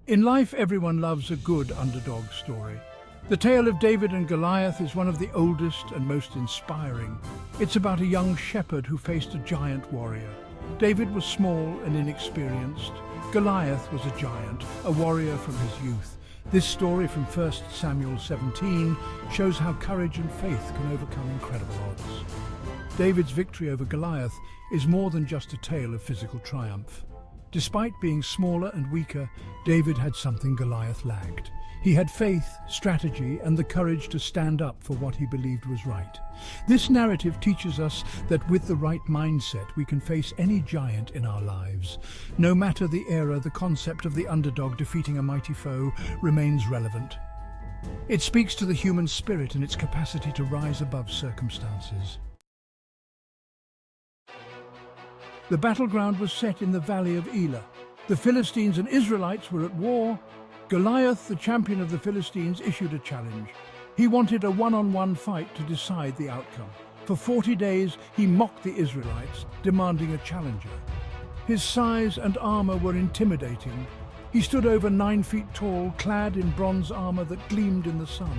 In life, everyone loves a good underdog story. The tale of David and Goliath is one of the oldest and most inspiring. It's about a young shepherd who faced a giant warrior. David was small and inexperienced. Goliath was a giant, a warrior from his youth. This story from 1 Samuel 17 shows how courage and faith can overcome incredible odds. David's victory over Goliath is more than just a tale of physical triumph. Despite being smaller and weaker, David had something Goliath lacked. He had faith, strategy, and the courage to stand up for what he believed was right. This narrative teaches us that with the right mindset, we can face any giant in our lives. No matter the era, the concept of the underdog defeating a mighty foe remains relevant. It speaks to the human spirit and its capacity to rise above circumstances. The battleground was set in the valley of Elah. The Philistines and Israelites were at war. Goliath, the champion of the Philistines, issued a challenge. He wanted a one-on-one fight to decide the outcome. For 40 days, he mocked the Israelites, demanding a challenger. His size and armor were intimidating. He stood over 9 feet tall, clad in bronze armor that gleamed in the sun.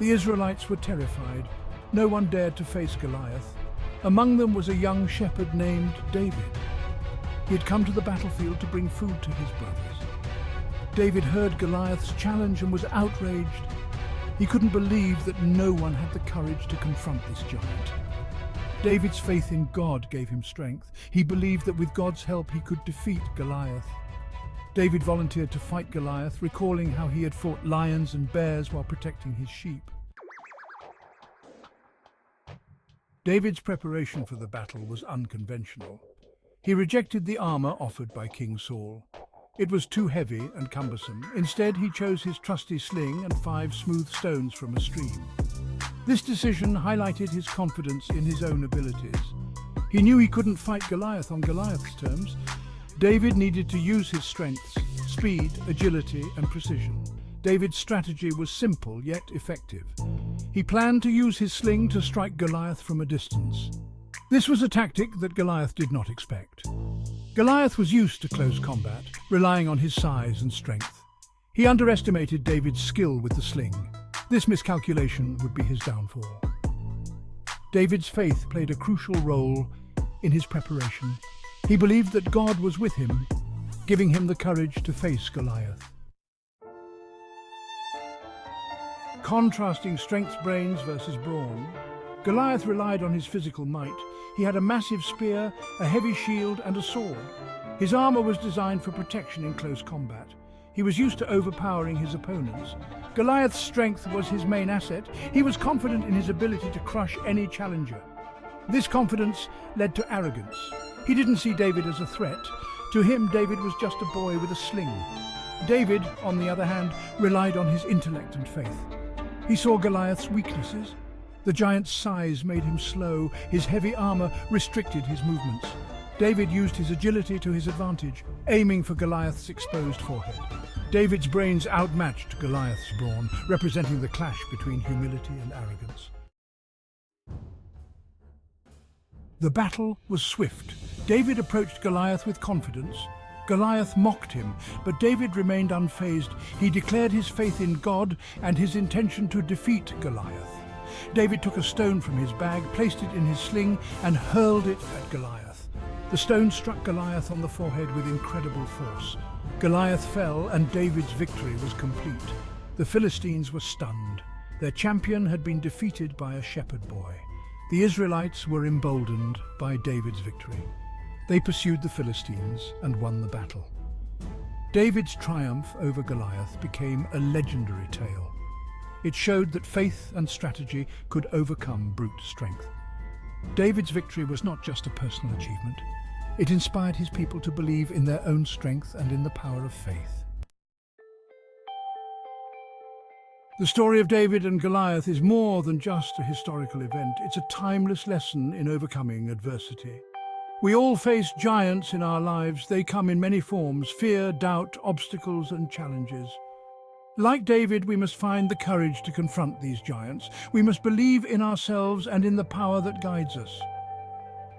The Israelites were terrified. No one dared to face Goliath. Among them was a young shepherd named David. He had come to the battlefield to bring food to his brothers. David heard Goliath's challenge and was outraged. He couldn't believe that no one had the courage to confront this giant. David's faith in God gave him strength. He believed that with God's help he could defeat Goliath. David volunteered to fight Goliath, recalling how he had fought lions and bears while protecting his sheep. David's preparation for the battle was unconventional. He rejected the armor offered by King Saul. It was too heavy and cumbersome. Instead, he chose his trusty sling and 5 smooth stones from a stream. This decision highlighted his confidence in his own abilities. He knew he couldn't fight Goliath on Goliath's terms. David needed to use his strengths, speed, agility, and precision. David's strategy was simple yet effective. He planned to use his sling to strike Goliath from a distance. This was a tactic that Goliath did not expect. Goliath was used to close combat, relying on his size and strength. He underestimated David's skill with the sling. This miscalculation would be his downfall. David's faith played a crucial role in his preparation. He believed that God was with him, giving him the courage to face Goliath. Contrasting strength, brains versus brawn, Goliath relied on his physical might. He had a massive spear, a heavy shield, and a sword. His armor was designed for protection in close combat. He was used to overpowering his opponents. Goliath's strength was his main asset. He was confident in his ability to crush any challenger. This confidence led to arrogance. He didn't see David as a threat. To him, David was just a boy with a sling. David, on the other hand, relied on his intellect and faith. He saw Goliath's weaknesses. The giant's size made him slow. His heavy armor restricted his movements. David used his agility to his advantage, aiming for Goliath's exposed forehead. David's brains outmatched Goliath's brawn, representing the clash between humility and arrogance. The battle was swift. David approached Goliath with confidence. Goliath mocked him, but David remained unfazed. He declared his faith in God and his intention to defeat Goliath. David took a stone from his bag, placed it in his sling, and hurled it at Goliath. The stone struck Goliath on the forehead with incredible force. Goliath fell, and David's victory was complete. The Philistines were stunned. Their champion had been defeated by a shepherd boy. The Israelites were emboldened by David's victory. They pursued the Philistines and won the battle. David's triumph over Goliath became a legendary tale. It showed that faith and strategy could overcome brute strength. David's victory was not just a personal achievement. It inspired his people to believe in their own strength and in the power of faith. The story of David and Goliath is more than just a historical event. It's a timeless lesson in overcoming adversity. We all face giants in our lives. They come in many forms: fear, doubt, obstacles, and challenges. Like David, we must find the courage to confront these giants. We must believe in ourselves and in the power that guides us.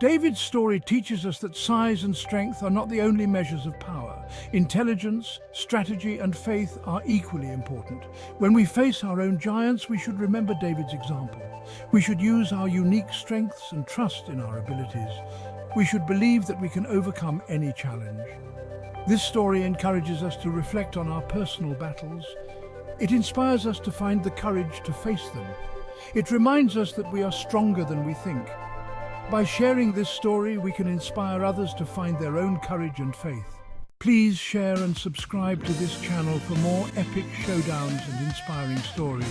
David's story teaches us that size and strength are not the only measures of power. Intelligence, strategy, and faith are equally important. When we face our own giants, we should remember David's example. We should use our unique strengths and trust in our abilities. We should believe that we can overcome any challenge. This story encourages us to reflect on our personal battles. It inspires us to find the courage to face them. It reminds us that we are stronger than we think. By sharing this story, we can inspire others to find their own courage and faith. Please share and subscribe to this channel for more epic showdowns and inspiring stories.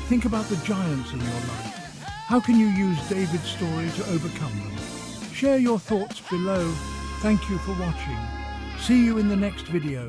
Think about the giants in your life. How can you use David's story to overcome them? Share your thoughts below. Thank you for watching. See you in the next video.